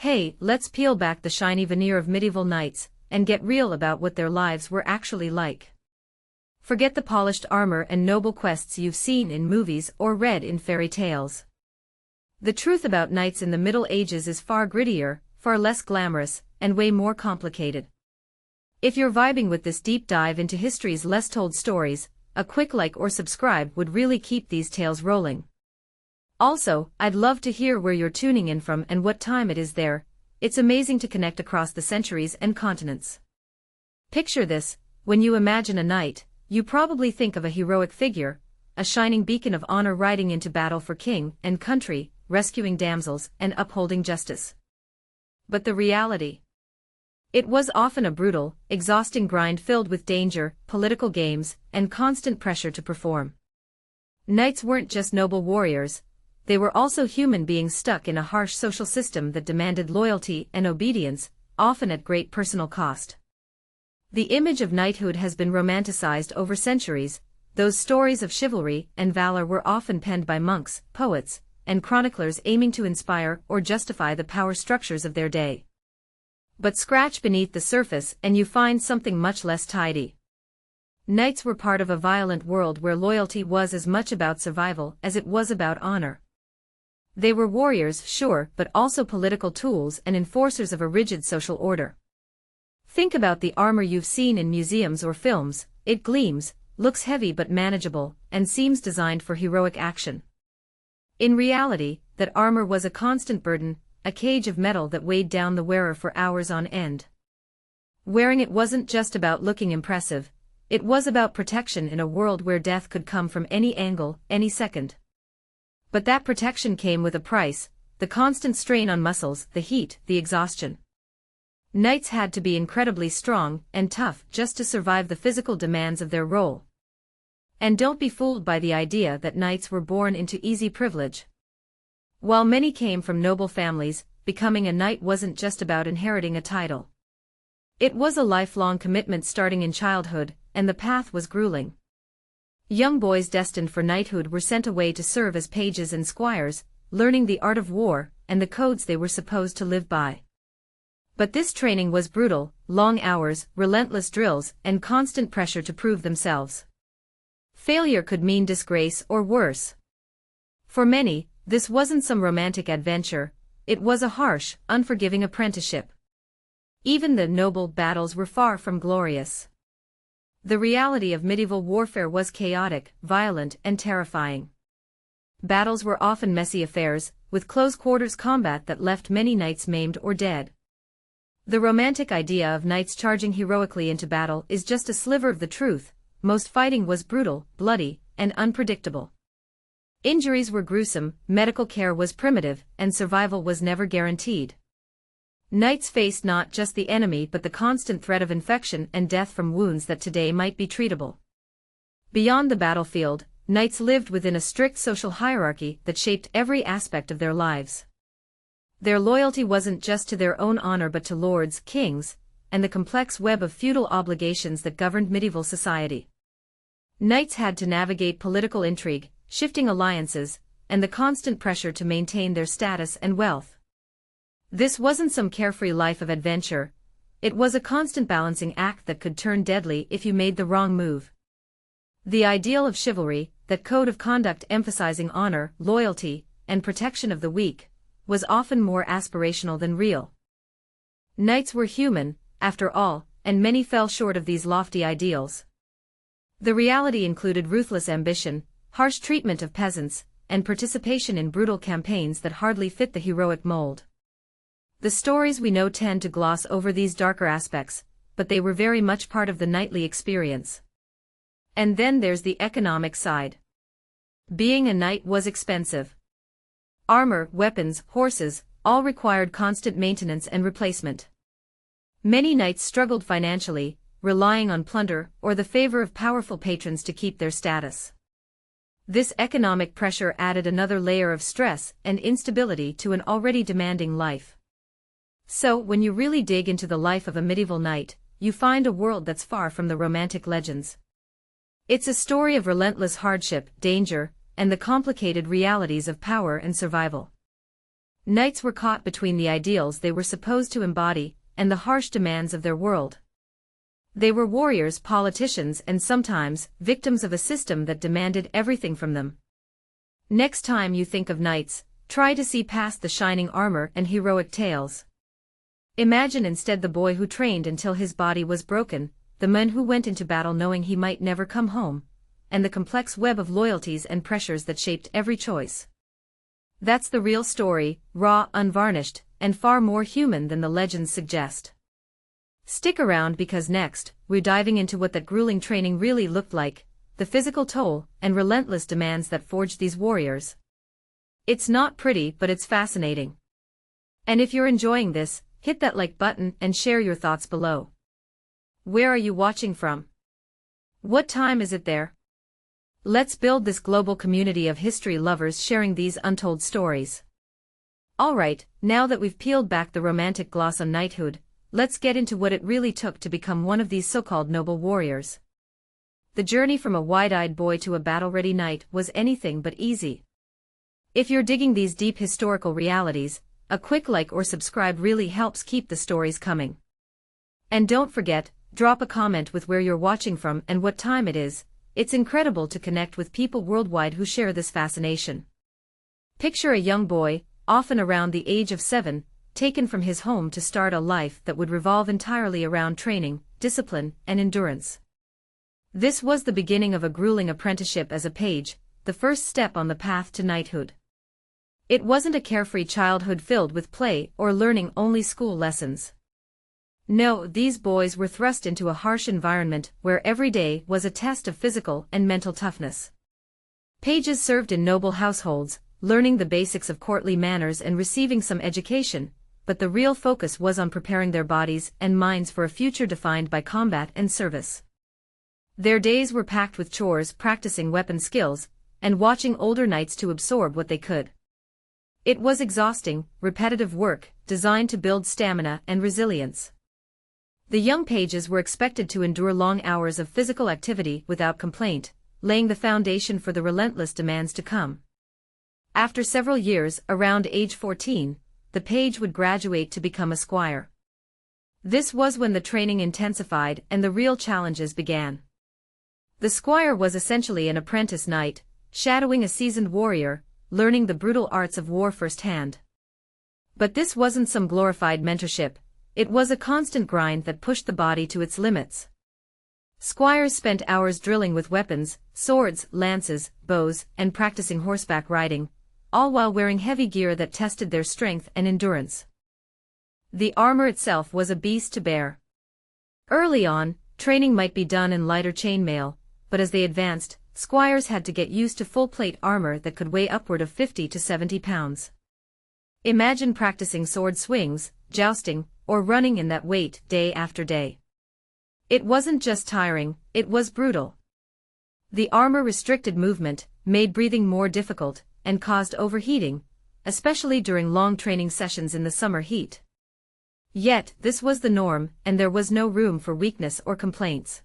Hey, let's peel back the shiny veneer of medieval knights and get real about what their lives were actually like. Forget the polished armor and noble quests you've seen in movies or read in fairy tales. The truth about knights in the Middle Ages is far grittier, far less glamorous, and way more complicated. If you're vibing with this deep dive into history's less told stories, a quick like or subscribe would really keep these tales rolling. Also, I'd love to hear where you're tuning in from and what time it is there. It's amazing to connect across the centuries and continents. Picture this: when you imagine a knight, you probably think of a heroic figure, a shining beacon of honor riding into battle for king and country, rescuing damsels and upholding justice. But the reality? It was often a brutal, exhausting grind filled with danger, political games, and constant pressure to perform. Knights weren't just noble warriors. They were also human beings stuck in a harsh social system that demanded loyalty and obedience, often at great personal cost. The image of knighthood has been romanticized over centuries. Those stories of chivalry and valor were often penned by monks, poets, and chroniclers aiming to inspire or justify the power structures of their day. But scratch beneath the surface and you find something much less tidy. Knights were part of a violent world where loyalty was as much about survival as it was about honor. They were warriors, sure, but also political tools and enforcers of a rigid social order. Think about the armor you've seen in museums or films. It gleams, looks heavy but manageable, and seems designed for heroic action. In reality, that armor was a constant burden, a cage of metal that weighed down the wearer for hours on end. Wearing it wasn't just about looking impressive, it was about protection in a world where death could come from any angle, any second. But that protection came with a price: the constant strain on muscles, the heat, the exhaustion. Knights had to be incredibly strong and tough just to survive the physical demands of their role. And don't be fooled by the idea that knights were born into easy privilege. While many came from noble families, becoming a knight wasn't just about inheriting a title. It was a lifelong commitment starting in childhood, and the path was grueling. Young boys destined for knighthood were sent away to serve as pages and squires, learning the art of war and the codes they were supposed to live by. But this training was brutal: long hours, relentless drills, and constant pressure to prove themselves. Failure could mean disgrace or worse. For many, this wasn't some romantic adventure, it was a harsh, unforgiving apprenticeship. Even the noble battles were far from glorious. The reality of medieval warfare was chaotic, violent, and terrifying. Battles were often messy affairs, with close-quarters combat that left many knights maimed or dead. The romantic idea of knights charging heroically into battle is just a sliver of the truth. Most fighting was brutal, bloody, and unpredictable. Injuries were gruesome, medical care was primitive, and survival was never guaranteed. Knights faced not just the enemy but the constant threat of infection and death from wounds that today might be treatable. Beyond the battlefield, knights lived within a strict social hierarchy that shaped every aspect of their lives. Their loyalty wasn't just to their own honor but to lords, kings, and the complex web of feudal obligations that governed medieval society. Knights had to navigate political intrigue, shifting alliances, and the constant pressure to maintain their status and wealth. This wasn't some carefree life of adventure. It was a constant balancing act that could turn deadly if you made the wrong move. The ideal of chivalry, that code of conduct emphasizing honor, loyalty, and protection of the weak, was often more aspirational than real. Knights were human, after all, and many fell short of these lofty ideals. The reality included ruthless ambition, harsh treatment of peasants, and participation in brutal campaigns that hardly fit the heroic mold. The stories we know tend to gloss over these darker aspects, but they were very much part of the knightly experience. And then there's the economic side. Being a knight was expensive. Armor, weapons, horses, all required constant maintenance and replacement. Many knights struggled financially, relying on plunder or the favor of powerful patrons to keep their status. This economic pressure added another layer of stress and instability to an already demanding life. So, when you really dig into the life of a medieval knight, you find a world that's far from the romantic legends. It's a story of relentless hardship, danger, and the complicated realities of power and survival. Knights were caught between the ideals they were supposed to embody and the harsh demands of their world. They were warriors, politicians, and sometimes victims of a system that demanded everything from them. Next time you think of knights, try to see past the shining armor and heroic tales. Imagine instead the boy who trained until his body was broken, the man who went into battle knowing he might never come home, and the complex web of loyalties and pressures that shaped every choice. That's the real story, raw, unvarnished, and far more human than the legends suggest. Stick around because next, we're diving into what that grueling training really looked like, the physical toll and relentless demands that forged these warriors. It's not pretty, but it's fascinating. And if you're enjoying this, hit that like button and share your thoughts below. Where are you watching from? What time is it there? Let's build this global community of history lovers sharing these untold stories. Alright, now that we've peeled back the romantic gloss on knighthood, let's get into what it really took to become one of these so-called noble warriors. The journey from a wide-eyed boy to a battle-ready knight was anything but easy. If you're digging these deep historical realities, a quick like or subscribe really helps keep the stories coming. And don't forget, drop a comment with where you're watching from and what time it is. It's incredible to connect with people worldwide who share this fascination. Picture a young boy, often around the age of 7, taken from his home to start a life that would revolve entirely around training, discipline, and endurance. This was the beginning of a grueling apprenticeship as a page, the first step on the path to knighthood. It wasn't a carefree childhood filled with play or learning only school lessons. No, these boys were thrust into a harsh environment where every day was a test of physical and mental toughness. Pages served in noble households, learning the basics of courtly manners and receiving some education, but the real focus was on preparing their bodies and minds for a future defined by combat and service. Their days were packed with chores, practicing weapon skills, and watching older knights to absorb what they could. It was exhausting, repetitive work, designed to build stamina and resilience. The young pages were expected to endure long hours of physical activity without complaint, laying the foundation for the relentless demands to come. After several years, around age 14, the page would graduate to become a squire. This was when the training intensified and the real challenges began. The squire was essentially an apprentice knight, shadowing a seasoned warrior, learning the brutal arts of war firsthand. But this wasn't some glorified mentorship. It was a constant grind that pushed the body to its limits. Squires spent hours drilling with weapons, swords, lances, bows, and practicing horseback riding, all while wearing heavy gear that tested their strength and endurance. The armor itself was a beast to bear. Early on, training might be done in lighter chainmail, but as they advanced, squires had to get used to full-plate armor that could weigh upward of 50 to 70 pounds. Imagine practicing sword swings, jousting, or running in that weight day after day. It wasn't just tiring, it was brutal. The armor restricted movement, made breathing more difficult, and caused overheating, especially during long training sessions in the summer heat. Yet, this was the norm, and there was no room for weakness or complaints.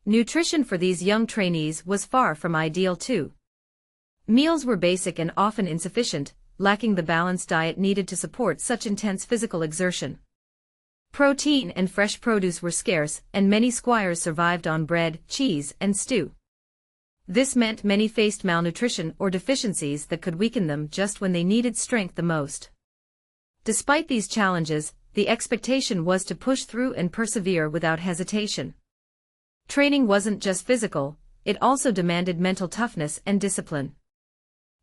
Nutrition for these young trainees was far from ideal too. Meals were basic and often insufficient, lacking the balanced diet needed to support such intense physical exertion. Protein and fresh produce were scarce, and many squires survived on bread, cheese, and stew. This meant many faced malnutrition or deficiencies that could weaken them just when they needed strength the most. Despite these challenges, the expectation was to push through and persevere without hesitation. Training wasn't just physical, it also demanded mental toughness and discipline.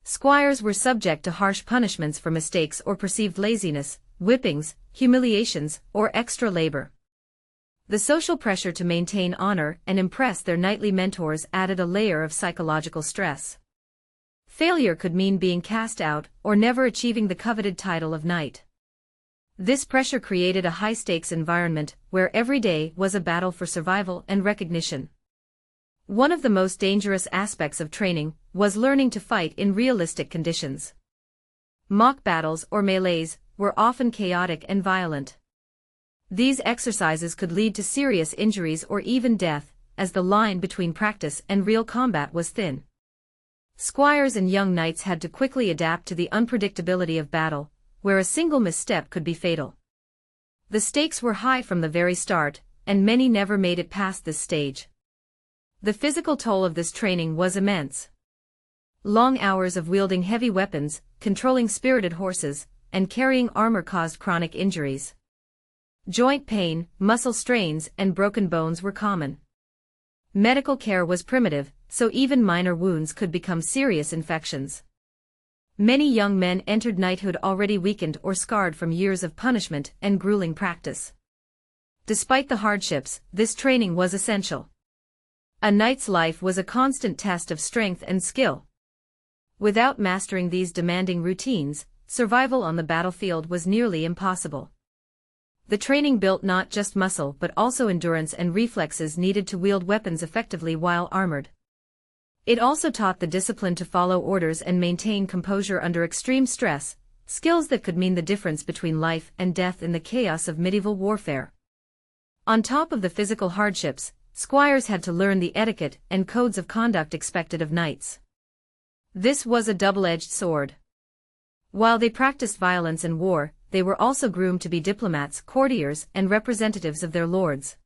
Squires were subject to harsh punishments for mistakes or perceived laziness, whippings, humiliations, or extra labor. The social pressure to maintain honor and impress their knightly mentors added a layer of psychological stress. Failure could mean being cast out or never achieving the coveted title of knight. This pressure created a high-stakes environment where every day was a battle for survival and recognition. One of the most dangerous aspects of training was learning to fight in realistic conditions. Mock battles or melees were often chaotic and violent. These exercises could lead to serious injuries or even death, as the line between practice and real combat was thin. Squires and young knights had to quickly adapt to the unpredictability of battle, where a single misstep could be fatal. The stakes were high from the very start, and many never made it past this stage. The physical toll of this training was immense. Long hours of wielding heavy weapons, controlling spirited horses, and carrying armor caused chronic injuries. Joint pain, muscle strains, and broken bones were common. Medical care was primitive, so even minor wounds could become serious infections. Many young men entered knighthood already weakened or scarred from years of punishment and grueling practice. Despite the hardships, this training was essential. A knight's life was a constant test of strength and skill. Without mastering these demanding routines, survival on the battlefield was nearly impossible. The training built not just muscle but also endurance and reflexes needed to wield weapons effectively while armored. It also taught the discipline to follow orders and maintain composure under extreme stress, skills that could mean the difference between life and death in the chaos of medieval warfare. On top of the physical hardships, squires had to learn the etiquette and codes of conduct expected of knights. This was a double-edged sword. While they practiced violence and war, they were also groomed to be diplomats, courtiers, and representatives of their lords.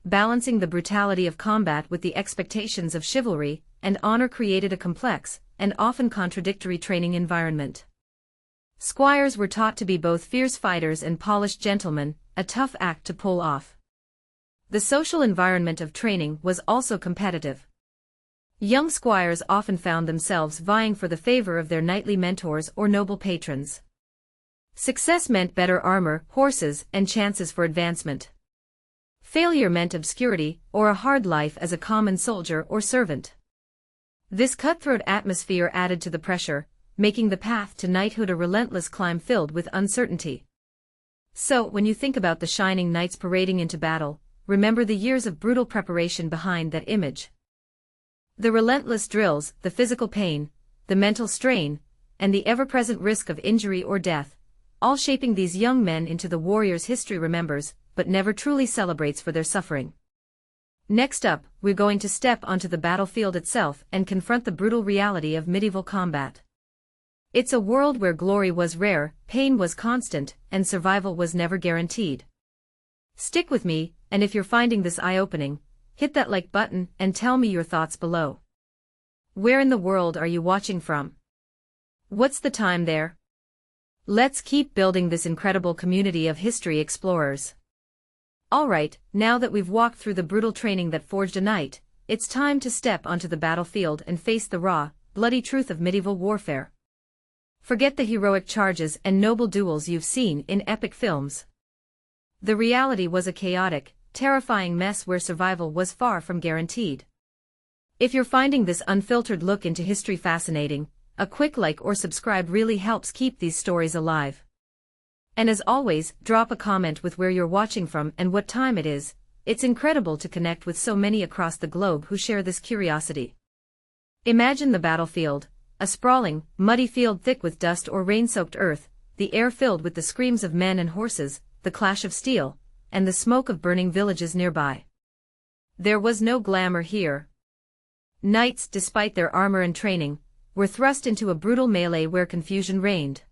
Balancing the brutality of combat with the expectations of chivalry and honor created a complex, and often contradictory training environment. Squires were taught to be both fierce fighters and polished gentlemen, a tough act to pull off. The social environment of training was also competitive. Young squires often found themselves vying for the favor of their knightly mentors or noble patrons. Success meant better armor, horses, and chances for advancement. Failure meant obscurity or a hard life as a common soldier or servant. This cutthroat atmosphere added to the pressure, making the path to knighthood a relentless climb filled with uncertainty. So, when you think about the shining knights parading into battle, remember the years of brutal preparation behind that image. The relentless drills, the physical pain, the mental strain, and the ever-present risk of injury or death, all shaping these young men into the warriors history remembers, but never truly celebrates for their suffering. Next up, we're going to step onto the battlefield itself and confront the brutal reality of medieval combat. It's a world where glory was rare, pain was constant, and survival was never guaranteed. Stick with me, and if you're finding this eye-opening, hit that like button and tell me your thoughts below. Where in the world are you watching from? What's the time there? Let's keep building this incredible community of history explorers. Alright, now that we've walked through the brutal training that forged a knight, it's time to step onto the battlefield and face the raw, bloody truth of medieval warfare. Forget the heroic charges and noble duels you've seen in epic films. The reality was a chaotic, terrifying mess where survival was far from guaranteed. If you're finding this unfiltered look into history fascinating, a quick like or subscribe really helps keep these stories alive. And as always, drop a comment with where you're watching from and what time it is. It's incredible to connect with so many across the globe who share this curiosity. Imagine the battlefield, a sprawling, muddy field thick with dust or rain-soaked earth, the air filled with the screams of men and horses, the clash of steel, and the smoke of burning villages nearby. There was no glamour here. Knights, despite their armor and training, were thrust into a brutal melee where confusion reigned.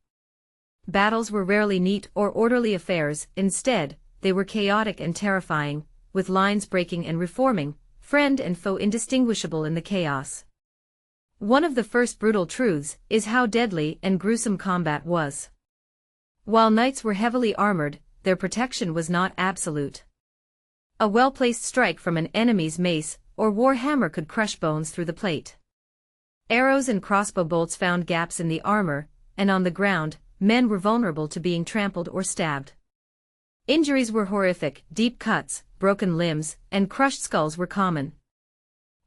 Battles were rarely neat or orderly affairs, instead, they were chaotic and terrifying, with lines breaking and reforming, friend and foe indistinguishable in the chaos. One of the first brutal truths is how deadly and gruesome combat was. While knights were heavily armored, their protection was not absolute. A well-placed strike from an enemy's mace or war hammer could crush bones through the plate. Arrows and crossbow bolts found gaps in the armor, and on the ground, men were vulnerable to being trampled or stabbed. Injuries were horrific, deep cuts, broken limbs, and crushed skulls were common.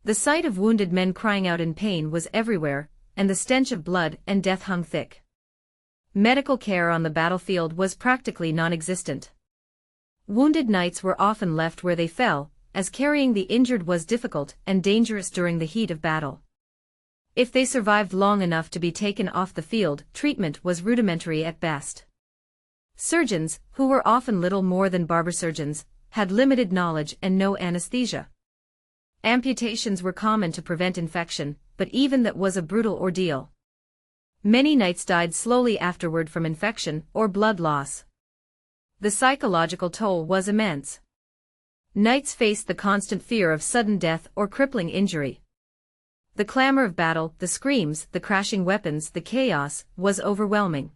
The sight of wounded men crying out in pain was everywhere, and the stench of blood and death hung thick. Medical care on the battlefield was practically non-existent. Wounded knights were often left where they fell, as carrying the injured was difficult and dangerous during the heat of battle. If they survived long enough to be taken off the field, treatment was rudimentary at best. Surgeons, who were often little more than barber surgeons, had limited knowledge and no anesthesia. Amputations were common to prevent infection, but even that was a brutal ordeal. Many knights died slowly afterward from infection or blood loss. The psychological toll was immense. Knights faced the constant fear of sudden death or crippling injury. The clamor of battle, the screams, the crashing weapons, the chaos, was overwhelming.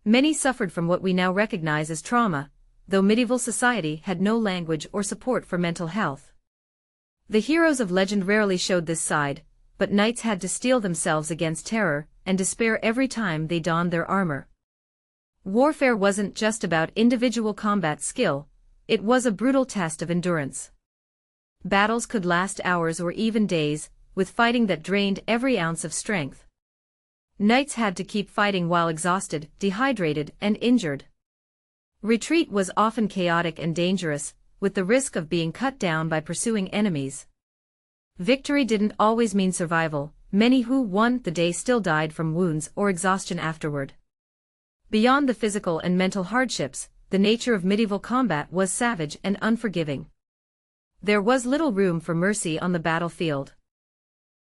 Many suffered from what we now recognize as trauma, though medieval society had no language or support for mental health. The heroes of legend rarely showed this side, but knights had to steel themselves against terror and despair every time they donned their armor. Warfare wasn't just about individual combat skill, it was a brutal test of endurance. Battles could last hours or even days, with fighting that drained every ounce of strength. Knights had to keep fighting while exhausted, dehydrated, and injured. Retreat was often chaotic and dangerous, with the risk of being cut down by pursuing enemies. Victory didn't always mean survival. Many who won the day still died from wounds or exhaustion afterward. Beyond the physical and mental hardships, the nature of medieval combat was savage and unforgiving. There was little room for mercy on the battlefield.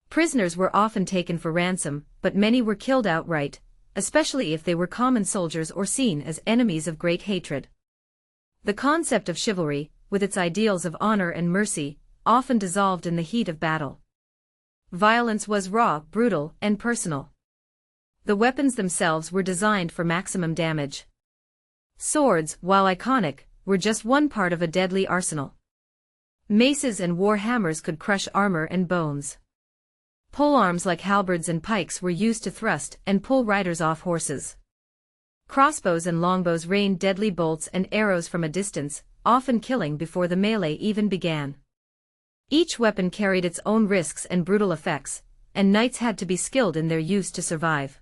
Prisoners were often taken for ransom, but many were killed outright, especially if they were common soldiers or seen as enemies of great hatred. The concept of chivalry, with its ideals of honor and mercy, often dissolved in the heat of battle. Violence was raw, brutal, and personal. The weapons themselves were designed for maximum damage. Swords, while iconic, were just one part of a deadly arsenal. Maces and war hammers could crush armor and bones. Polearms like halberds and pikes were used to thrust and pull riders off horses. Crossbows and longbows rained deadly bolts and arrows from a distance, often killing before the melee even began. Each weapon carried its own risks and brutal effects, and knights had to be skilled in their use to survive.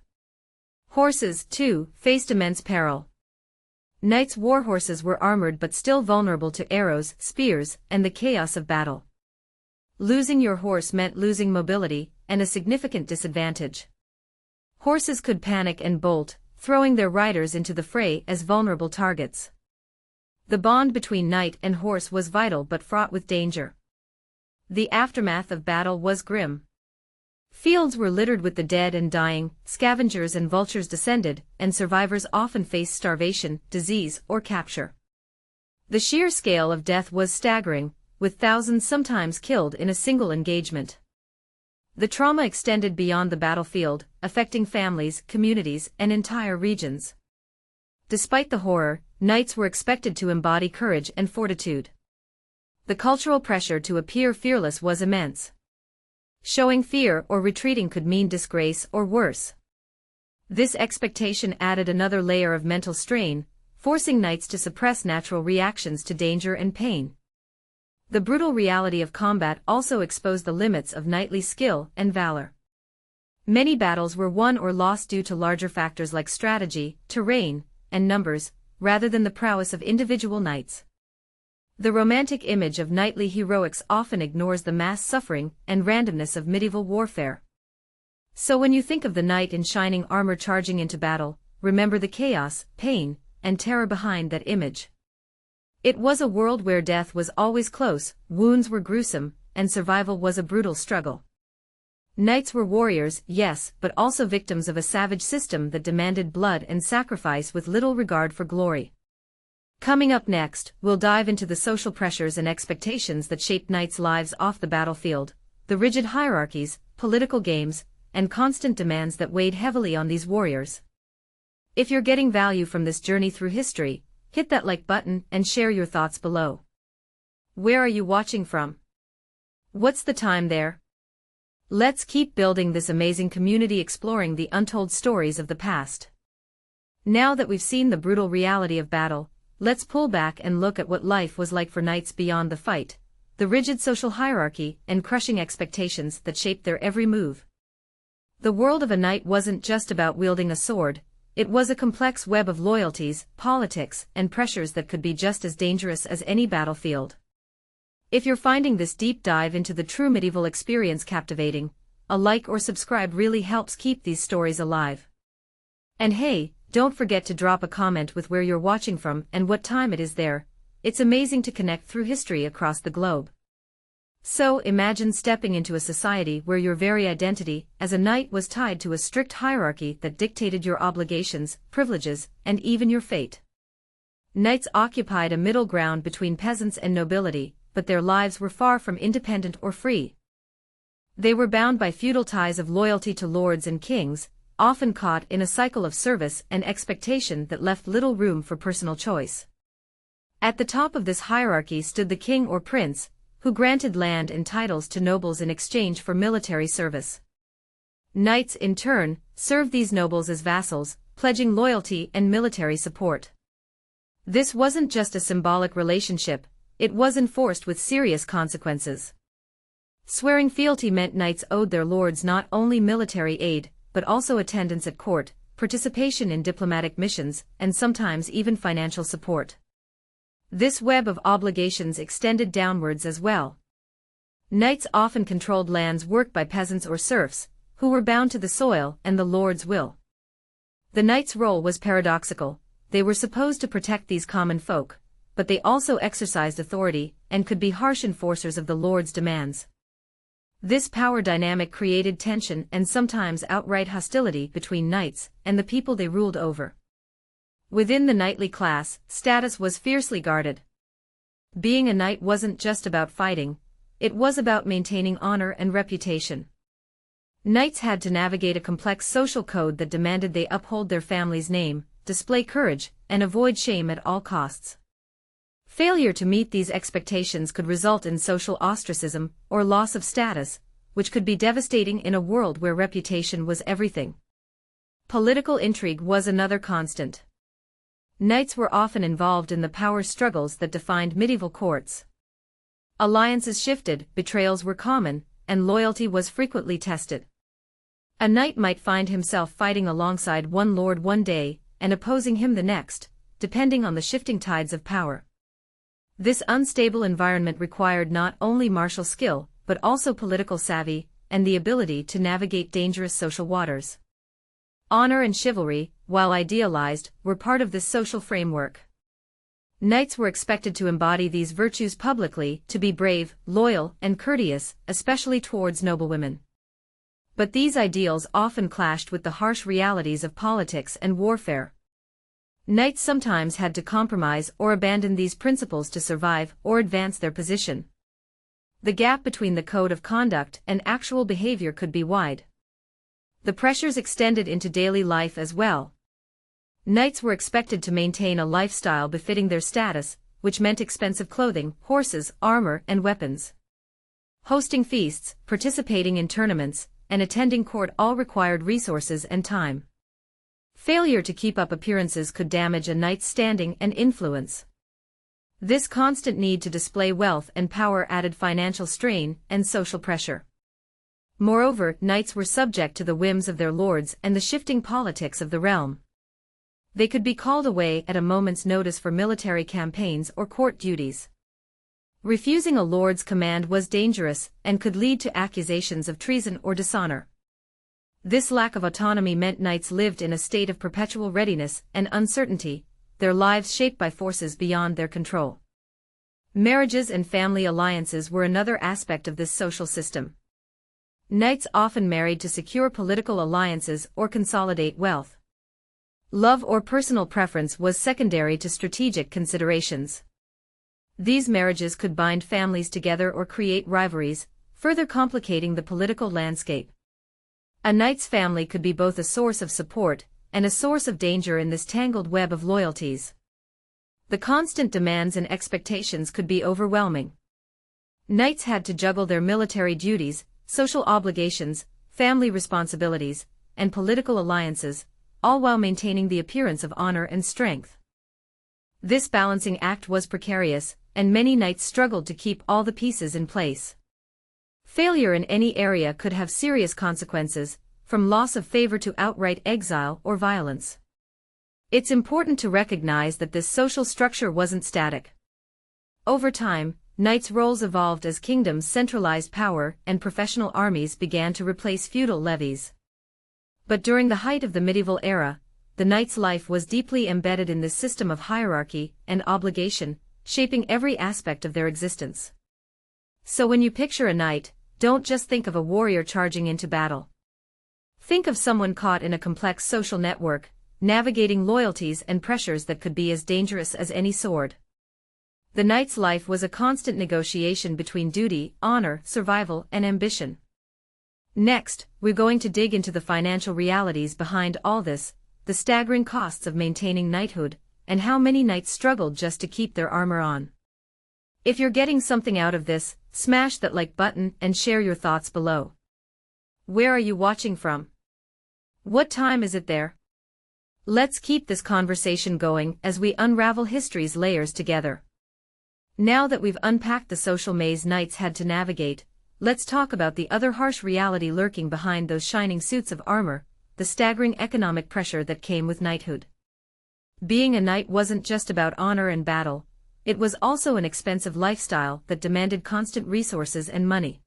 Horses, too, faced immense peril. Knights' war horses were armored but still vulnerable to arrows, spears, and the chaos of battle. Losing your horse meant losing mobility, and a significant disadvantage. Horses could panic and bolt, throwing their riders into the fray as vulnerable targets. The bond between knight and horse was vital but fraught with danger. The aftermath of battle was grim. Fields were littered with the dead and dying, scavengers and vultures descended, and survivors often faced starvation, disease, or capture. The sheer scale of death was staggering, with thousands sometimes killed in a single engagement. The trauma extended beyond the battlefield, affecting families, communities, and entire regions. Despite the horror, knights were expected to embody courage and fortitude. The cultural pressure to appear fearless was immense. Showing fear or retreating could mean disgrace or worse. This expectation added another layer of mental strain, forcing knights to suppress natural reactions to danger and pain. The brutal reality of combat also exposed the limits of knightly skill and valor. Many battles were won or lost due to larger factors like strategy, terrain, and numbers, rather than the prowess of individual knights. The romantic image of knightly heroics often ignores the mass suffering and randomness of medieval warfare. So when you think of the knight in shining armor charging into battle, remember the chaos, pain, and terror behind that image. It was a world where death was always close, wounds were gruesome, and survival was a brutal struggle. Knights were warriors, yes, but also victims of a savage system that demanded blood and sacrifice with little regard for glory. Coming up next, we'll dive into the social pressures and expectations that shaped knights' lives off the battlefield, the rigid hierarchies, political games, and constant demands that weighed heavily on these warriors. If you're getting value from this journey through history, hit that like button and share your thoughts below. Where are you watching from? What's the time there? Let's keep building this amazing community exploring the untold stories of the past. Now that we've seen the brutal reality of battle, let's pull back and look at what life was like for knights beyond the fight, the rigid social hierarchy and crushing expectations that shaped their every move. The world of a knight wasn't just about wielding a sword, it was a complex web of loyalties, politics, and pressures that could be just as dangerous as any battlefield. If you're finding this deep dive into the true medieval experience captivating, a like or subscribe really helps keep these stories alive. And hey, don't forget to drop a comment with where you're watching from and what time it is there. It's amazing to connect through history across the globe. So imagine stepping into a society where your very identity as a knight was tied to a strict hierarchy that dictated your obligations, privileges, and even your fate. Knights occupied a middle ground between peasants and nobility, but their lives were far from independent or free. They were bound by feudal ties of loyalty to lords and kings, often caught in a cycle of service and expectation that left little room for personal choice. At the top of this hierarchy stood the king or prince, who granted land and titles to nobles in exchange for military service. Knights, in turn, served these nobles as vassals, pledging loyalty and military support. This wasn't just a symbolic relationship, it was enforced with serious consequences. Swearing fealty meant knights owed their lords not only military aid, but also attendance at court, participation in diplomatic missions, and sometimes even financial support. This web of obligations extended downwards as well. Knights often controlled lands worked by peasants or serfs, who were bound to the soil and the lord's will. The knight's role was paradoxical. They were supposed to protect these common folk, but they also exercised authority and could be harsh enforcers of the lord's demands. This power dynamic created tension and sometimes outright hostility between knights and the people they ruled over. Within the knightly class, status was fiercely guarded. Being a knight wasn't just about fighting, it was about maintaining honor and reputation. Knights had to navigate a complex social code that demanded they uphold their family's name, display courage, and avoid shame at all costs. Failure to meet these expectations could result in social ostracism or loss of status, which could be devastating in a world where reputation was everything. Political intrigue was another constant. Knights were often involved in the power struggles that defined medieval courts. Alliances shifted, betrayals were common, and loyalty was frequently tested. A knight might find himself fighting alongside one lord one day and opposing him the next, depending on the shifting tides of power. This unstable environment required not only martial skill, but also political savvy and the ability to navigate dangerous social waters. Honor and chivalry, while idealized, were part of this social framework. Knights were expected to embody these virtues publicly, to be brave, loyal, and courteous, especially towards noblewomen. But these ideals often clashed with the harsh realities of politics and warfare. Knights sometimes had to compromise or abandon these principles to survive or advance their position. The gap between the code of conduct and actual behavior could be wide. The pressures extended into daily life as well. Knights were expected to maintain a lifestyle befitting their status, which meant expensive clothing, horses, armor, and weapons. Hosting feasts, participating in tournaments, and attending court all required resources and time. Failure to keep up appearances could damage a knight's standing and influence. This constant need to display wealth and power added financial strain and social pressure. Moreover, knights were subject to the whims of their lords and the shifting politics of the realm. They could be called away at a moment's notice for military campaigns or court duties. Refusing a lord's command was dangerous and could lead to accusations of treason or dishonor. This lack of autonomy meant knights lived in a state of perpetual readiness and uncertainty, their lives shaped by forces beyond their control. Marriages and family alliances were another aspect of this social system. Knights often married to secure political alliances or consolidate wealth. Love or personal preference was secondary to strategic considerations. These marriages could bind families together or create rivalries, further complicating the political landscape. A knight's family could be both a source of support and a source of danger in this tangled web of loyalties. The constant demands and expectations could be overwhelming. Knights had to juggle their military duties, social obligations, family responsibilities, and political alliances, all while maintaining the appearance of honor and strength. This balancing act was precarious, and many knights struggled to keep all the pieces in place. Failure in any area could have serious consequences, from loss of favor to outright exile or violence. It's important to recognize that this social structure wasn't static. Over time, knights' roles evolved as kingdoms centralized power and professional armies began to replace feudal levies. But during the height of the medieval era, the knight's life was deeply embedded in this system of hierarchy and obligation, shaping every aspect of their existence. So when you picture a knight, don't just think of a warrior charging into battle. Think of someone caught in a complex social network, navigating loyalties and pressures that could be as dangerous as any sword. The knight's life was a constant negotiation between duty, honor, survival, and ambition. Next, we're going to dig into the financial realities behind all this, the staggering costs of maintaining knighthood, and how many knights struggled just to keep their armor on. If you're getting something out of this, smash that like button and share your thoughts below. Where are you watching from? What time is it there? Let's keep this conversation going as we unravel history's layers together. Now that we've unpacked the social maze knights had to navigate, let's talk about the other harsh reality lurking behind those shining suits of armor, the staggering economic pressure that came with knighthood. Being a knight wasn't just about honor and battle, it was also an expensive lifestyle that demanded constant resources and money.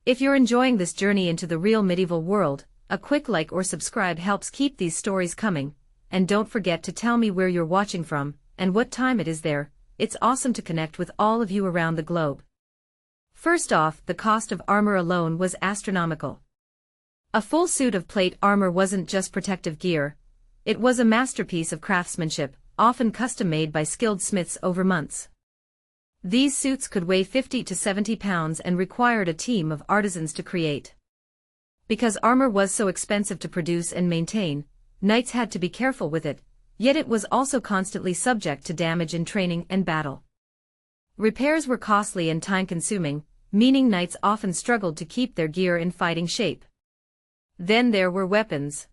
If you're enjoying this journey into the real medieval world, a quick like or subscribe helps keep these stories coming, and don't forget to tell me where you're watching from, and what time it is there. It's awesome to connect with all of you around the globe. First off, the cost of armor alone was astronomical. A full suit of plate armor wasn't just protective gear, it was a masterpiece of craftsmanship, often custom-made by skilled smiths over months. These suits could weigh 50 to 70 pounds and required a team of artisans to create. Because armor was so expensive to produce and maintain, knights had to be careful with it, yet it was also constantly subject to damage in training and battle. Repairs were costly and time-consuming, meaning knights often struggled to keep their gear in fighting shape. Then there were weapons.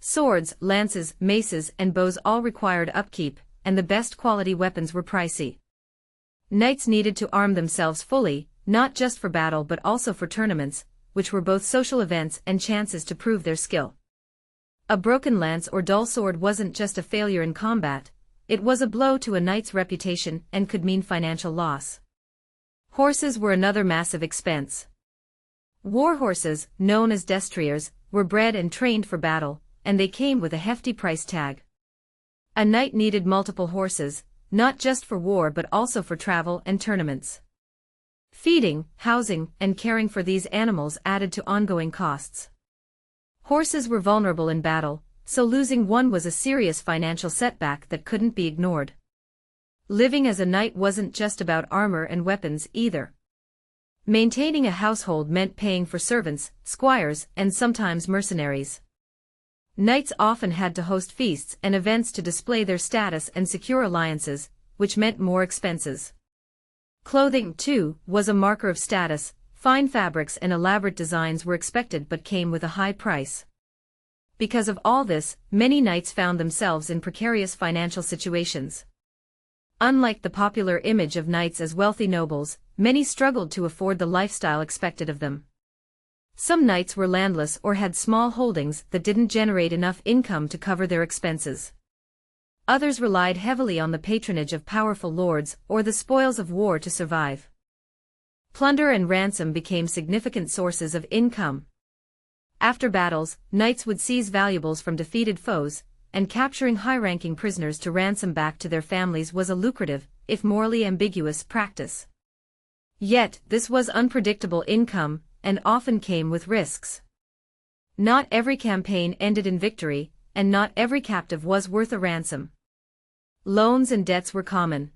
Swords, lances, maces, and bows all required upkeep, and the best quality weapons were pricey. Knights needed to arm themselves fully, not just for battle but also for tournaments, which were both social events and chances to prove their skill. A broken lance or dull sword wasn't just a failure in combat, it was a blow to a knight's reputation and could mean financial loss. Horses were another massive expense. War horses, known as destriers, were bred and trained for battle, and they came with a hefty price tag. A knight needed multiple horses, not just for war but also for travel and tournaments. Feeding, housing, and caring for these animals added to ongoing costs. Horses were vulnerable in battle, so losing one was a serious financial setback that couldn't be ignored. Living as a knight wasn't just about armor and weapons either. Maintaining a household meant paying for servants, squires, and sometimes mercenaries. Knights often had to host feasts and events to display their status and secure alliances, which meant more expenses. Clothing, too, was a marker of status. Fine fabrics and elaborate designs were expected but came with a high price. Because of all this, many knights found themselves in precarious financial situations. Unlike the popular image of knights as wealthy nobles, many struggled to afford the lifestyle expected of them. Some knights were landless or had small holdings that didn't generate enough income to cover their expenses. Others relied heavily on the patronage of powerful lords or the spoils of war to survive. Plunder and ransom became significant sources of income. After battles, knights would seize valuables from defeated foes, and capturing high-ranking prisoners to ransom back to their families was a lucrative, if morally ambiguous, practice. Yet, this was unpredictable income, and often came with risks. Not every campaign ended in victory, and not every captive was worth a ransom. Loans and debts were common.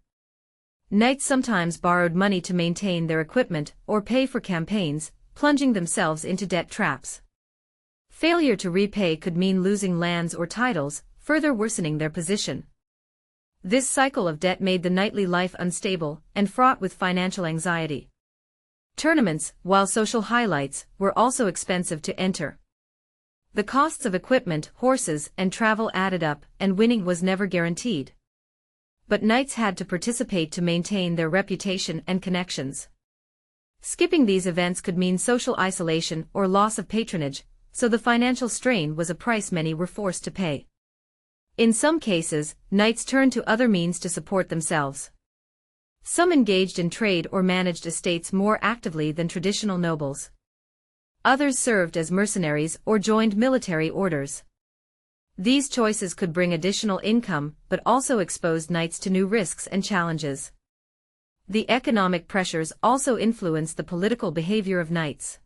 Knights sometimes borrowed money to maintain their equipment or pay for campaigns, plunging themselves into debt traps. Failure to repay could mean losing lands or titles, further worsening their position. This cycle of debt made the knightly life unstable and fraught with financial anxiety. Tournaments, while social highlights, were also expensive to enter. The costs of equipment, horses, and travel added up, and winning was never guaranteed. But knights had to participate to maintain their reputation and connections. Skipping these events could mean social isolation or loss of patronage, so the financial strain was a price many were forced to pay. In some cases, knights turned to other means to support themselves. Some engaged in trade or managed estates more actively than traditional nobles. Others served as mercenaries or joined military orders. These choices could bring additional income but also exposed knights to new risks and challenges. The economic pressures also influenced the political behavior of knights.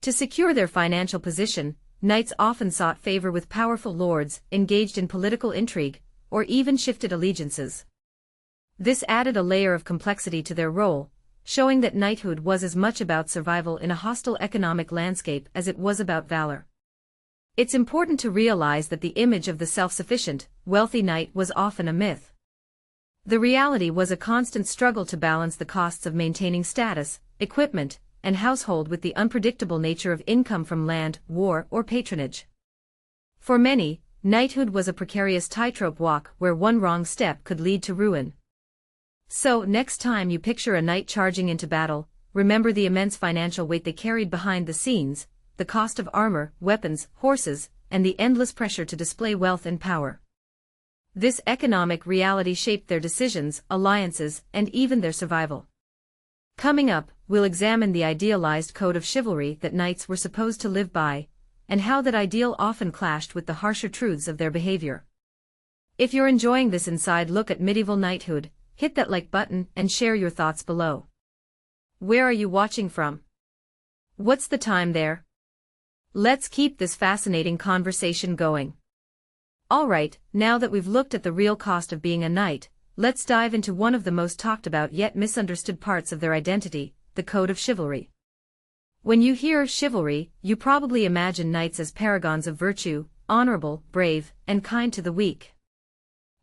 To secure their financial position, knights often sought favor with powerful lords, engaged in political intrigue, or even shifted allegiances. This added a layer of complexity to their role, showing that knighthood was as much about survival in a hostile economic landscape as it was about valor. It's important to realize that the image of the self-sufficient, wealthy knight was often a myth. The reality was a constant struggle to balance the costs of maintaining status, equipment, and household with the unpredictable nature of income from land, war, or patronage. For many, knighthood was a precarious tightrope walk where one wrong step could lead to ruin. So, next time you picture a knight charging into battle, remember the immense financial weight they carried behind the scenes, the cost of armor, weapons, horses, and the endless pressure to display wealth and power. This economic reality shaped their decisions, alliances, and even their survival. Coming up, we'll examine the idealized code of chivalry that knights were supposed to live by, and how that ideal often clashed with the harsher truths of their behavior. If you're enjoying this inside look at medieval knighthood, hit that like button and share your thoughts below. Where are you watching from? What's the time there? Let's keep this fascinating conversation going. Alright, now that we've looked at the real cost of being a knight, let's dive into one of the most talked about yet misunderstood parts of their identity, the code of chivalry. When you hear chivalry, you probably imagine knights as paragons of virtue, honorable, brave, and kind to the weak.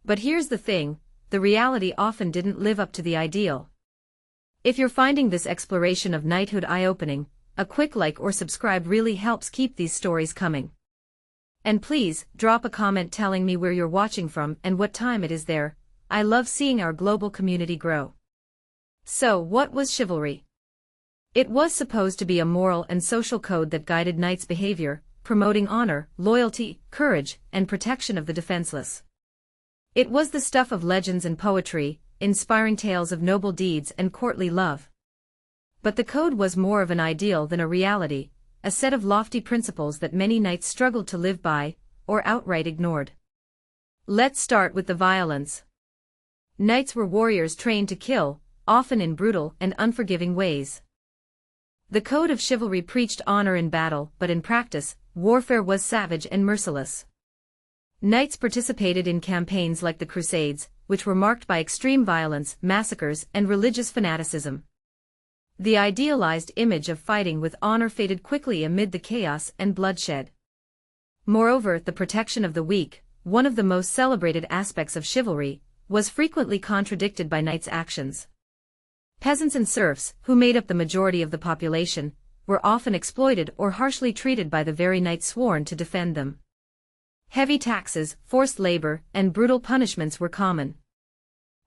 But here's the thing, the reality often didn't live up to the ideal. If you're finding this exploration of knighthood eye-opening, a quick like or subscribe really helps keep these stories coming. And please, drop a comment telling me where you're watching from and what time it is there. I love seeing our global community grow. So, what was chivalry? It was supposed to be a moral and social code that guided knights' behavior, promoting honor, loyalty, courage, and protection of the defenseless. It was the stuff of legends and poetry, inspiring tales of noble deeds and courtly love. But the code was more of an ideal than a reality, a set of lofty principles that many knights struggled to live by, or outright ignored. Let's start with the violence. Knights were warriors trained to kill, often in brutal and unforgiving ways. The code of chivalry preached honor in battle, but in practice, warfare was savage and merciless. Knights participated in campaigns like the Crusades, which were marked by extreme violence, massacres, and religious fanaticism. The idealized image of fighting with honor faded quickly amid the chaos and bloodshed. Moreover, the protection of the weak, one of the most celebrated aspects of chivalry, was frequently contradicted by knights' actions. Peasants and serfs, who made up the majority of the population, were often exploited or harshly treated by the very knights sworn to defend them. Heavy taxes, forced labor, and brutal punishments were common.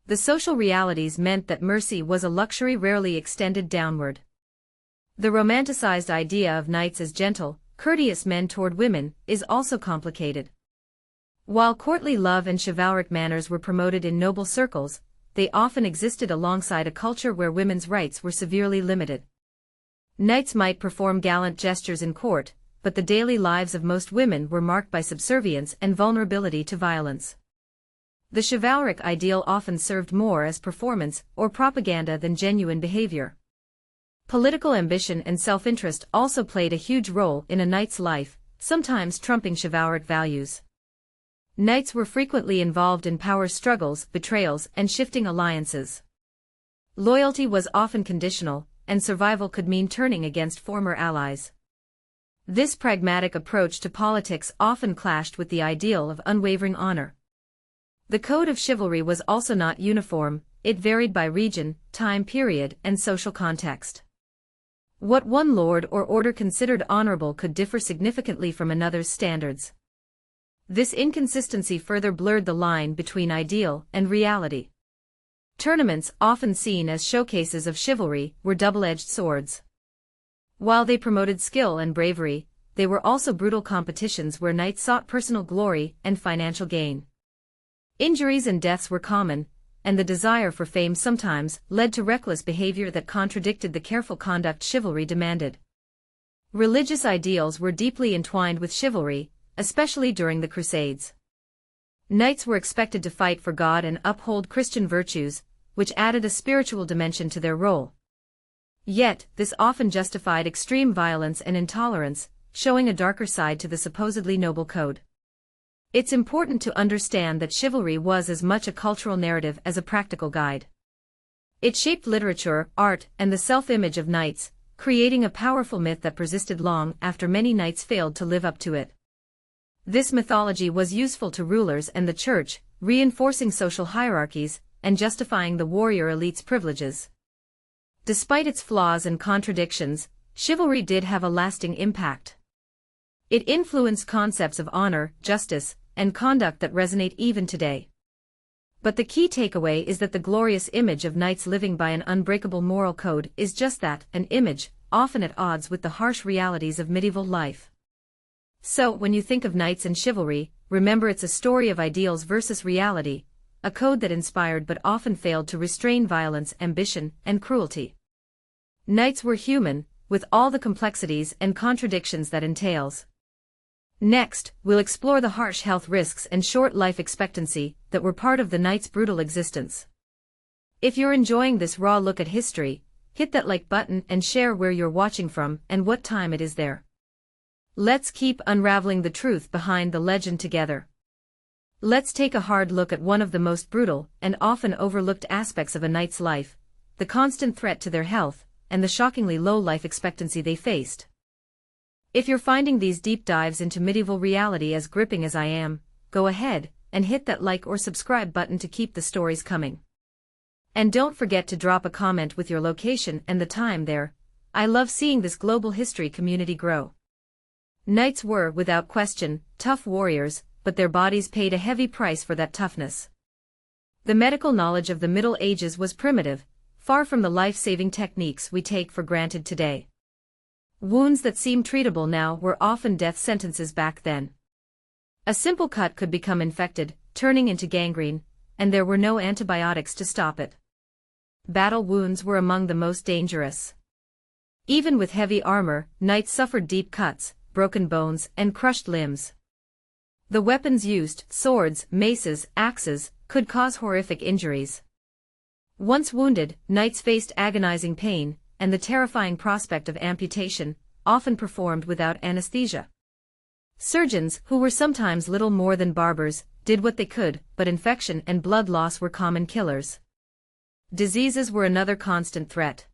The social realities meant that mercy was a luxury rarely extended downward. The romanticized idea of knights as gentle, courteous men toward women is also complicated. While courtly love and chivalric manners were promoted in noble circles, they often existed alongside a culture where women's rights were severely limited. Knights might perform gallant gestures in court, but the daily lives of most women were marked by subservience and vulnerability to violence. The chivalric ideal often served more as performance or propaganda than genuine behavior. Political ambition and self-interest also played a huge role in a knight's life, sometimes trumping chivalric values. Knights were frequently involved in power struggles, betrayals, and shifting alliances. Loyalty was often conditional, and survival could mean turning against former allies. This pragmatic approach to politics often clashed with the ideal of unwavering honor. The code of chivalry was also not uniform, it varied by region, time period, and social context. What one lord or order considered honorable could differ significantly from another's standards. This inconsistency further blurred the line between ideal and reality. Tournaments, often seen as showcases of chivalry, were double-edged swords. While they promoted skill and bravery, they were also brutal competitions where knights sought personal glory and financial gain. Injuries and deaths were common, and the desire for fame sometimes led to reckless behavior that contradicted the careful conduct chivalry demanded. Religious ideals were deeply entwined with chivalry, especially during the Crusades. Knights were expected to fight for God and uphold Christian virtues, which added a spiritual dimension to their role. Yet, this often justified extreme violence and intolerance, showing a darker side to the supposedly noble code. It's important to understand that chivalry was as much a cultural narrative as a practical guide. It shaped literature, art, and the self-image of knights, creating a powerful myth that persisted long after many knights failed to live up to it. This mythology was useful to rulers and the church, reinforcing social hierarchies and justifying the warrior elite's privileges. Despite its flaws and contradictions, chivalry did have a lasting impact. It influenced concepts of honor, justice, and conduct that resonate even today. But the key takeaway is that the glorious image of knights living by an unbreakable moral code is just that, an image, often at odds with the harsh realities of medieval life. So, when you think of knights and chivalry, remember it's a story of ideals versus reality, a code that inspired but often failed to restrain violence, ambition, and cruelty. Knights were human, with all the complexities and contradictions that entails. Next, we'll explore the harsh health risks and short life expectancy that were part of the knight's brutal existence. If you're enjoying this raw look at history, hit that like button and share where you're watching from and what time it is there. Let's keep unraveling the truth behind the legend together. Let's take a hard look at one of the most brutal and often overlooked aspects of a knight's life, the constant threat to their health, and the shockingly low life expectancy they faced. If you're finding these deep dives into medieval reality as gripping as I am, go ahead and hit that like or subscribe button to keep the stories coming. And don't forget to drop a comment with your location and the time there. I love seeing this global history community grow. Knights were, without question, tough warriors, but their bodies paid a heavy price for that toughness. The medical knowledge of the Middle Ages was primitive, far from the life-saving techniques we take for granted today. Wounds that seem treatable now were often death sentences back then. A simple cut could become infected, turning into gangrene, and there were no antibiotics to stop it. Battle wounds were among the most dangerous. Even with heavy armor, knights suffered deep cuts, broken bones, and crushed limbs. The weapons used, swords, maces, axes, could cause horrific injuries. Once wounded, knights faced agonizing pain, and the terrifying prospect of amputation, often performed without anesthesia. Surgeons, who were sometimes little more than barbers, did what they could, but infection and blood loss were common killers. Diseases were another constant threat.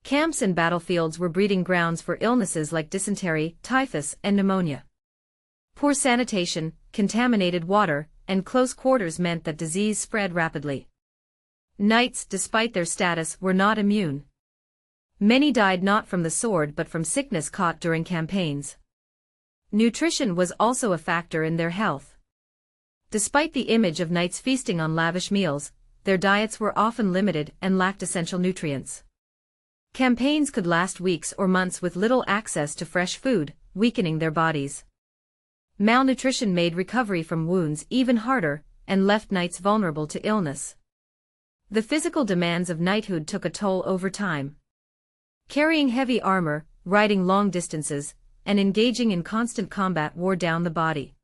Camps and battlefields were breeding grounds for illnesses like dysentery, typhus, and pneumonia. Poor sanitation, contaminated water, and close quarters meant that disease spread rapidly. Knights, despite their status, were not immune. Many died not from the sword but from sickness caught during campaigns. Nutrition was also a factor in their health. Despite the image of knights feasting on lavish meals, their diets were often limited and lacked essential nutrients. Campaigns could last weeks or months with little access to fresh food, weakening their bodies. Malnutrition made recovery from wounds even harder, and left knights vulnerable to illness. The physical demands of knighthood took a toll over time. Carrying heavy armor, riding long distances, and engaging in constant combat wore down the body.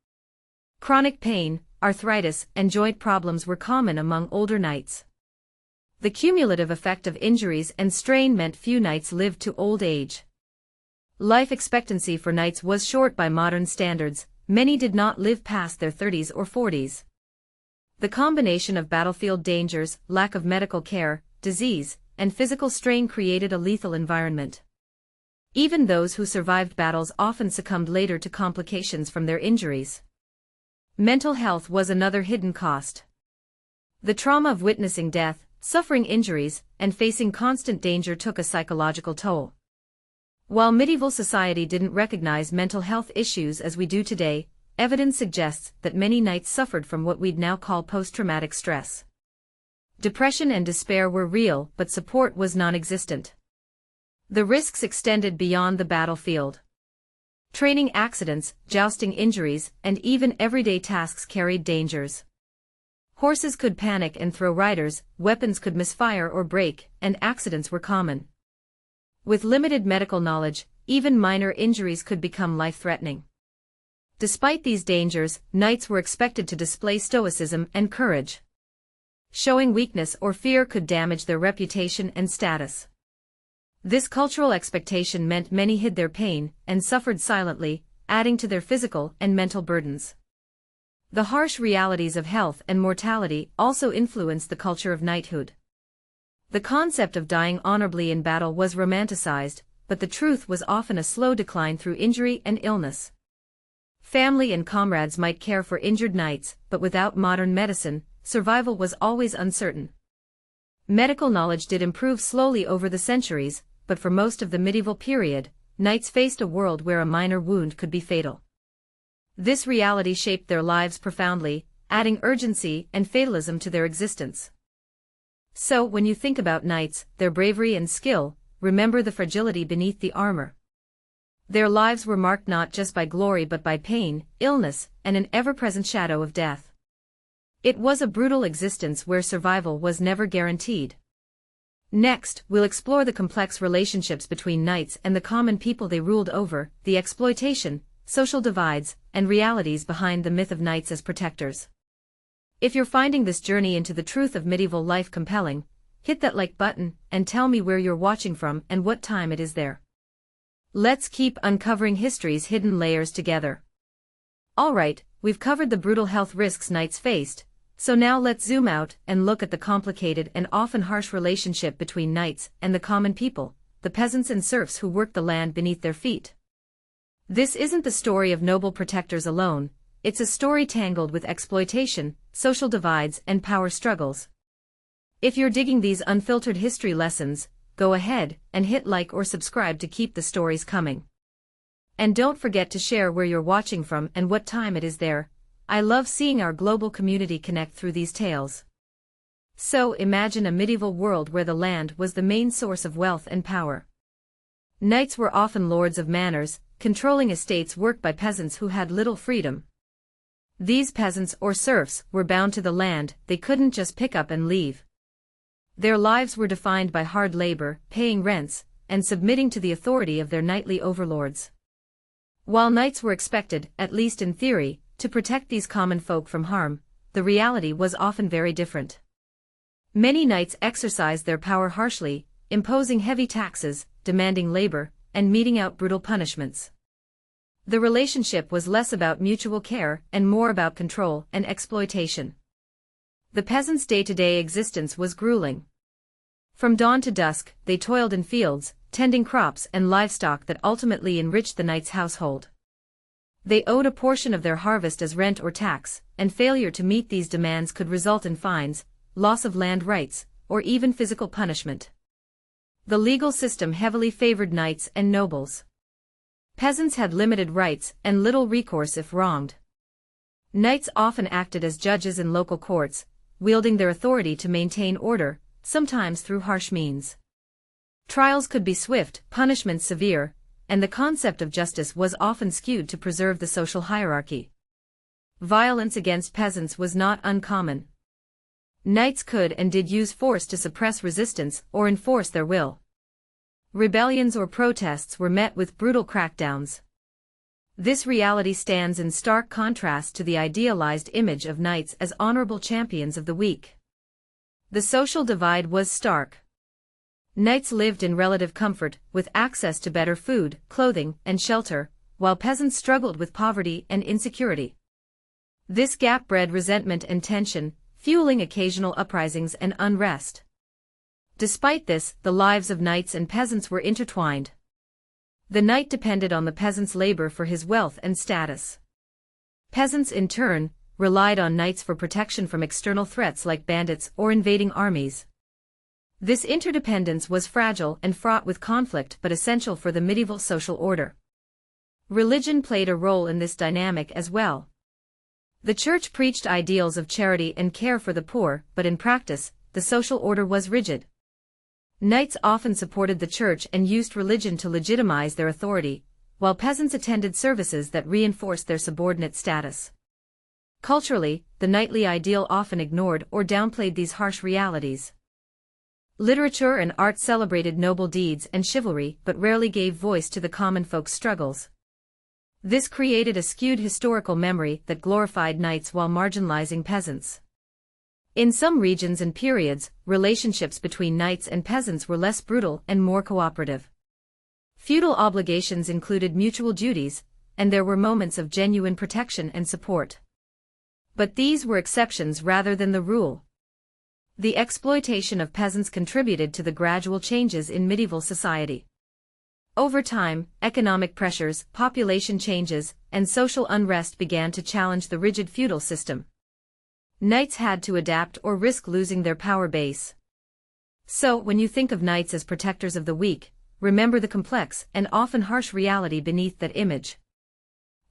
Chronic pain, arthritis, and joint problems were common among older knights. The cumulative effect of injuries and strain meant few knights lived to old age. Life expectancy for knights was short by modern standards, many did not live past their 30s or 40s. The combination of battlefield dangers, lack of medical care, disease, and physical strain created a lethal environment. Even those who survived battles often succumbed later to complications from their injuries. Mental health was another hidden cost. The trauma of witnessing death, suffering injuries, and facing constant danger took a psychological toll. While medieval society didn't recognize mental health issues as we do today, evidence suggests that many knights suffered from what we'd now call post-traumatic stress. Depression and despair were real, but support was non-existent. The risks extended beyond the battlefield. Training accidents, jousting injuries, and even everyday tasks carried dangers. Horses could panic and throw riders, weapons could misfire or break, and accidents were common. With limited medical knowledge, even minor injuries could become life-threatening. Despite these dangers, knights were expected to display stoicism and courage. Showing weakness or fear could damage their reputation and status. This cultural expectation meant many hid their pain and suffered silently, adding to their physical and mental burdens. The harsh realities of health and mortality also influenced the culture of knighthood. The concept of dying honorably in battle was romanticized, but the truth was often a slow decline through injury and illness. Family and comrades might care for injured knights, but without modern medicine, survival was always uncertain. Medical knowledge did improve slowly over the centuries, but for most of the medieval period, knights faced a world where a minor wound could be fatal. This reality shaped their lives profoundly, adding urgency and fatalism to their existence. So, when you think about knights, their bravery and skill, remember the fragility beneath the armor. Their lives were marked not just by glory but by pain, illness, and an ever-present shadow of death. It was a brutal existence where survival was never guaranteed. Next, we'll explore the complex relationships between knights and the common people they ruled over, the exploitation, social divides, and realities behind the myth of knights as protectors. If you're finding this journey into the truth of medieval life compelling, hit that like button and tell me where you're watching from and what time it is there. Let's keep uncovering history's hidden layers together. Alright, we've covered the brutal health risks knights faced, so now let's zoom out and look at the complicated and often harsh relationship between knights and the common people, the peasants and serfs who worked the land beneath their feet. This isn't the story of noble protectors alone, it's a story tangled with exploitation, social divides, and power struggles. If you're digging these unfiltered history lessons, go ahead and hit like or subscribe to keep the stories coming. And don't forget to share where you're watching from and what time it is there. I love seeing our global community connect through these tales. So imagine a medieval world where the land was the main source of wealth and power. Knights were often lords of manors, controlling estates worked by peasants who had little freedom. These peasants or serfs were bound to the land, they couldn't just pick up and leave. Their lives were defined by hard labor, paying rents, and submitting to the authority of their knightly overlords. While knights were expected, at least in theory, to protect these common folk from harm, the reality was often very different. Many knights exercised their power harshly, imposing heavy taxes, demanding labor, and meting out brutal punishments. The relationship was less about mutual care and more about control and exploitation. The peasants' day-to-day existence was grueling. From dawn to dusk, they toiled in fields, tending crops and livestock that ultimately enriched the knight's household. They owed a portion of their harvest as rent or tax, and failure to meet these demands could result in fines, loss of land rights, or even physical punishment. The legal system heavily favored knights and nobles. Peasants had limited rights and little recourse if wronged. Knights often acted as judges in local courts, wielding their authority to maintain order, sometimes through harsh means. Trials could be swift, punishments severe, and the concept of justice was often skewed to preserve the social hierarchy. Violence against peasants was not uncommon. Knights could and did use force to suppress resistance or enforce their will. Rebellions or protests were met with brutal crackdowns. This reality stands in stark contrast to the idealized image of knights as honorable champions of the weak. The social divide was stark. Knights lived in relative comfort, with access to better food, clothing, and shelter, while peasants struggled with poverty and insecurity. This gap bred resentment and tension, fueling occasional uprisings and unrest. Despite this, the lives of knights and peasants were intertwined. The knight depended on the peasant's labor for his wealth and status. Peasants, in turn, relied on knights for protection from external threats like bandits or invading armies. This interdependence was fragile and fraught with conflict but essential for the medieval social order. Religion played a role in this dynamic as well. The church preached ideals of charity and care for the poor, but in practice, the social order was rigid. Knights often supported the church and used religion to legitimize their authority, while peasants attended services that reinforced their subordinate status. Culturally, the knightly ideal often ignored or downplayed these harsh realities. Literature and art celebrated noble deeds and chivalry but rarely gave voice to the common folk's struggles. This created a skewed historical memory that glorified knights while marginalizing peasants. In some regions and periods, relationships between knights and peasants were less brutal and more cooperative. Feudal obligations included mutual duties, and there were moments of genuine protection and support. But these were exceptions rather than the rule. The exploitation of peasants contributed to the gradual changes in medieval society. Over time, economic pressures, population changes, and social unrest began to challenge the rigid feudal system. Knights had to adapt or risk losing their power base. So, when you think of knights as protectors of the weak, remember the complex and often harsh reality beneath that image.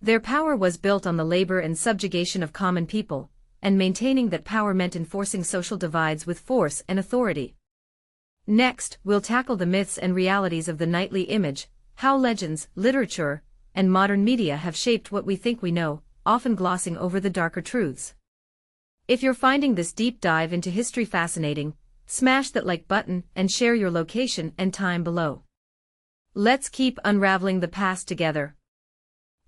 Their power was built on the labor and subjugation of common people, and maintaining that power meant enforcing social divides with force and authority. Next, we'll tackle the myths and realities of the knightly image, how legends, literature, and modern media have shaped what we think we know, often glossing over the darker truths. If you're finding this deep dive into history fascinating, smash that like button and share your location and time below. Let's keep unraveling the past together.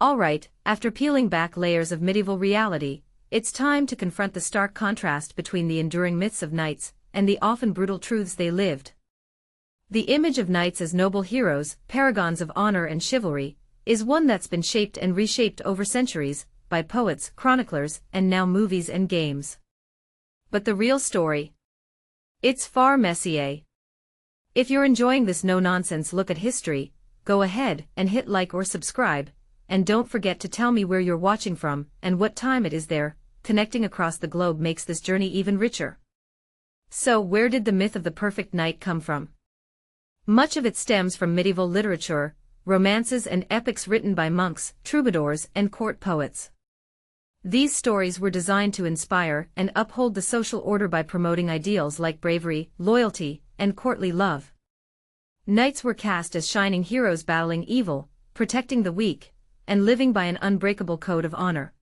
Alright, after peeling back layers of medieval reality, it's time to confront the stark contrast between the enduring myths of knights and the often brutal truths they lived. The image of knights as noble heroes, paragons of honor and chivalry, is one that's been shaped and reshaped over centuries, by poets, chroniclers, and now movies and games. But the real story? It's far messier. If you're enjoying this no-nonsense look at history, go ahead and hit like or subscribe, and don't forget to tell me where you're watching from and what time it is there. Connecting across the globe makes this journey even richer. So, where did the myth of the perfect knight come from? Much of it stems from medieval literature, romances and epics written by monks, troubadours, and court poets. These stories were designed to inspire and uphold the social order by promoting ideals like bravery, loyalty, and courtly love. Knights were cast as shining heroes battling evil, protecting the weak, and living by an unbreakable code of honor.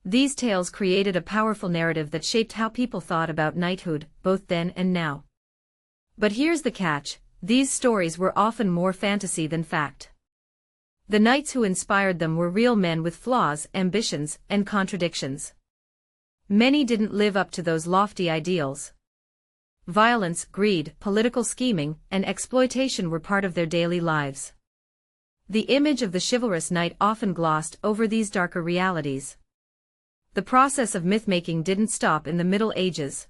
These tales created a powerful narrative that shaped how people thought about knighthood, both then and now. But here's the catch, these stories were often more fantasy than fact. The knights who inspired them were real men with flaws, ambitions, and contradictions. Many didn't live up to those lofty ideals. Violence, greed, political scheming, and exploitation were part of their daily lives. The image of the chivalrous knight often glossed over these darker realities. The process of myth-making didn't stop in the Middle Ages.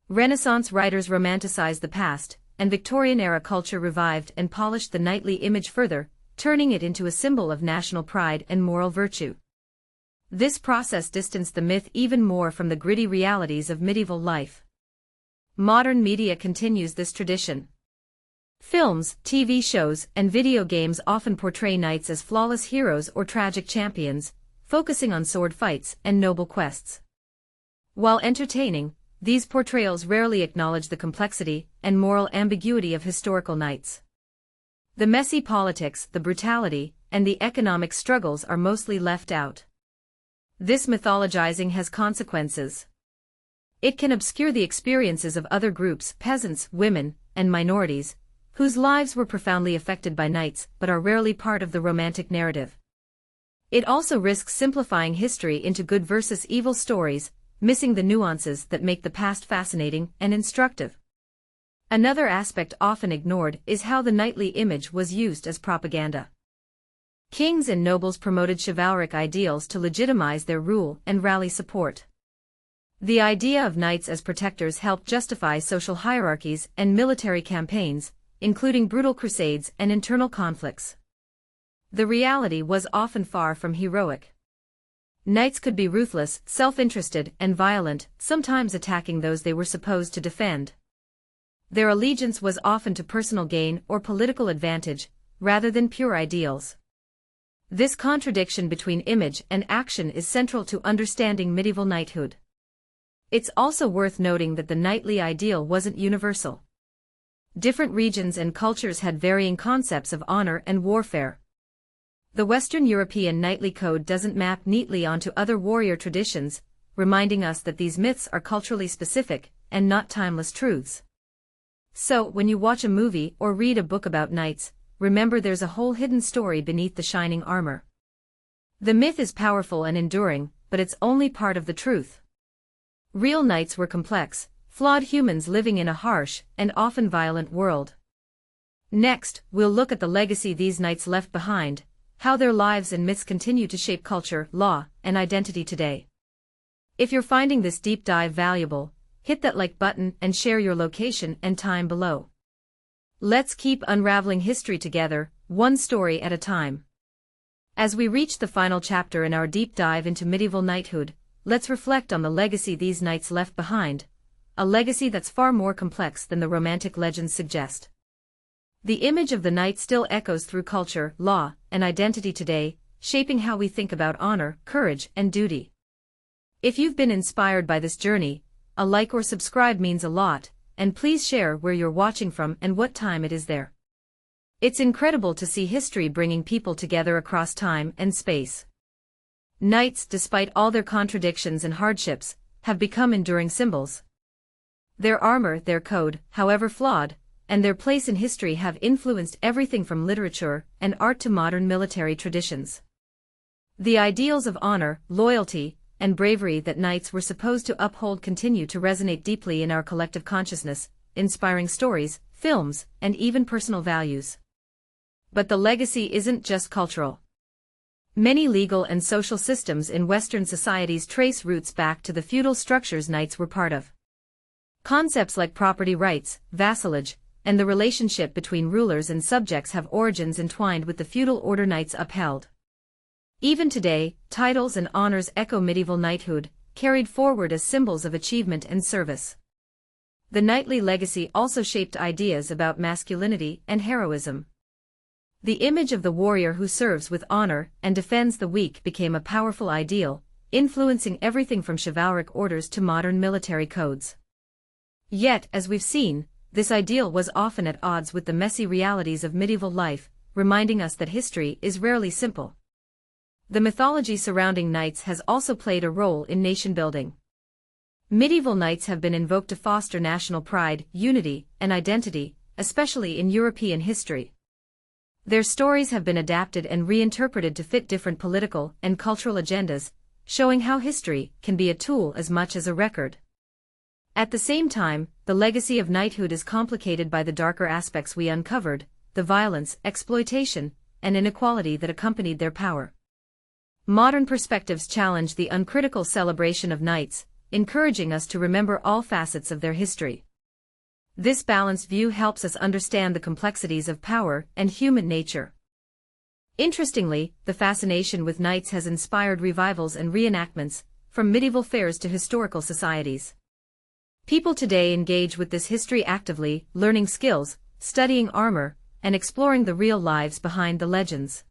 Renaissance writers romanticized the past, and Victorian-era culture revived and polished the knightly image further, turning it into a symbol of national pride and moral virtue. This process distanced the myth even more from the gritty realities of medieval life. Modern media continues this tradition. Films, TV shows, and video games often portray knights as flawless heroes or tragic champions, focusing on sword fights and noble quests. While entertaining, these portrayals rarely acknowledge the complexity and moral ambiguity of historical knights. The messy politics, the brutality, and the economic struggles are mostly left out. This mythologizing has consequences. It can obscure the experiences of other groups, peasants, women, and minorities, whose lives were profoundly affected by knights but are rarely part of the romantic narrative. It also risks simplifying history into good versus evil stories, missing the nuances that make the past fascinating and instructive. Another aspect often ignored is how the knightly image was used as propaganda. Kings and nobles promoted chivalric ideals to legitimize their rule and rally support. The idea of knights as protectors helped justify social hierarchies and military campaigns, including brutal crusades and internal conflicts. The reality was often far from heroic. Knights could be ruthless, self-interested, and violent, sometimes attacking those they were supposed to defend. Their allegiance was often to personal gain or political advantage, rather than pure ideals. This contradiction between image and action is central to understanding medieval knighthood. It's also worth noting that the knightly ideal wasn't universal. Different regions and cultures had varying concepts of honor and warfare. The Western European knightly code doesn't map neatly onto other warrior traditions, reminding us that these myths are culturally specific and not timeless truths. So, when you watch a movie or read a book about knights, remember there's a whole hidden story beneath the shining armor. The myth is powerful and enduring, but it's only part of the truth. Real knights were complex, flawed humans living in a harsh and often violent world. Next, we'll look at the legacy these knights left behind, how their lives and myths continue to shape culture, law, and identity today. If you're finding this deep dive valuable, hit that like button and share your location and time below. Let's keep unraveling history together, one story at a time. As we reach the final chapter in our deep dive into medieval knighthood, let's reflect on the legacy these knights left behind, a legacy that's far more complex than the romantic legends suggest. The image of the knight still echoes through culture, law, and identity today, shaping how we think about honor, courage, and duty. If you've been inspired by this journey, a like or subscribe means a lot, and please share where you're watching from and what time it is there. It's incredible to see history bringing people together across time and space. Knights, despite all their contradictions and hardships, have become enduring symbols. Their armor, their code, however flawed, and their place in history have influenced everything from literature and art to modern military traditions. The ideals of honor, loyalty, and bravery that knights were supposed to uphold continue to resonate deeply in our collective consciousness, inspiring stories, films, and even personal values. But the legacy isn't just cultural. Many legal and social systems in Western societies trace roots back to the feudal structures knights were part of. Concepts like property rights, vassalage, and the relationship between rulers and subjects have origins entwined with the feudal order knights upheld. Even today, titles and honors echo medieval knighthood, carried forward as symbols of achievement and service. The knightly legacy also shaped ideas about masculinity and heroism. The image of the warrior who serves with honor and defends the weak became a powerful ideal, influencing everything from chivalric orders to modern military codes. Yet, as we've seen, this ideal was often at odds with the messy realities of medieval life, reminding us that history is rarely simple. The mythology surrounding knights has also played a role in nation-building. Medieval knights have been invoked to foster national pride, unity, and identity, especially in European history. Their stories have been adapted and reinterpreted to fit different political and cultural agendas, showing how history can be a tool as much as a record. At the same time, the legacy of knighthood is complicated by the darker aspects we uncovered, the violence, exploitation, and inequality that accompanied their power. Modern perspectives challenge the uncritical celebration of knights, encouraging us to remember all facets of their history. This balanced view helps us understand the complexities of power and human nature. Interestingly, the fascination with knights has inspired revivals and reenactments, from medieval fairs to historical societies. People today engage with this history actively, learning skills, studying armor, and exploring the real lives behind the legends.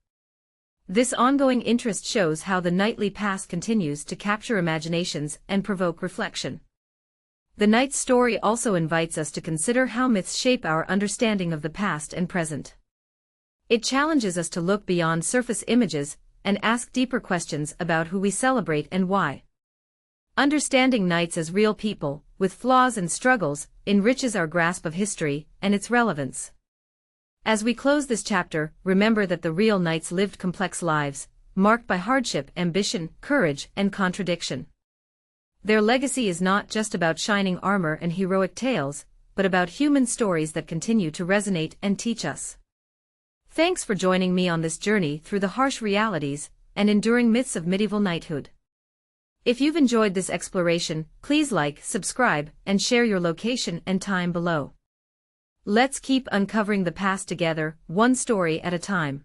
This ongoing interest shows how the knightly past continues to capture imaginations and provoke reflection. The knight's story also invites us to consider how myths shape our understanding of the past and present. It challenges us to look beyond surface images and ask deeper questions about who we celebrate and why. Understanding knights as real people, with flaws and struggles, enriches our grasp of history and its relevance. As we close this chapter, remember that the real knights lived complex lives, marked by hardship, ambition, courage, and contradiction. Their legacy is not just about shining armor and heroic tales, but about human stories that continue to resonate and teach us. Thanks for joining me on this journey through the harsh realities and enduring myths of medieval knighthood. If you've enjoyed this exploration, please like, subscribe, and share your location and time below. Let's keep uncovering the past together, one story at a time.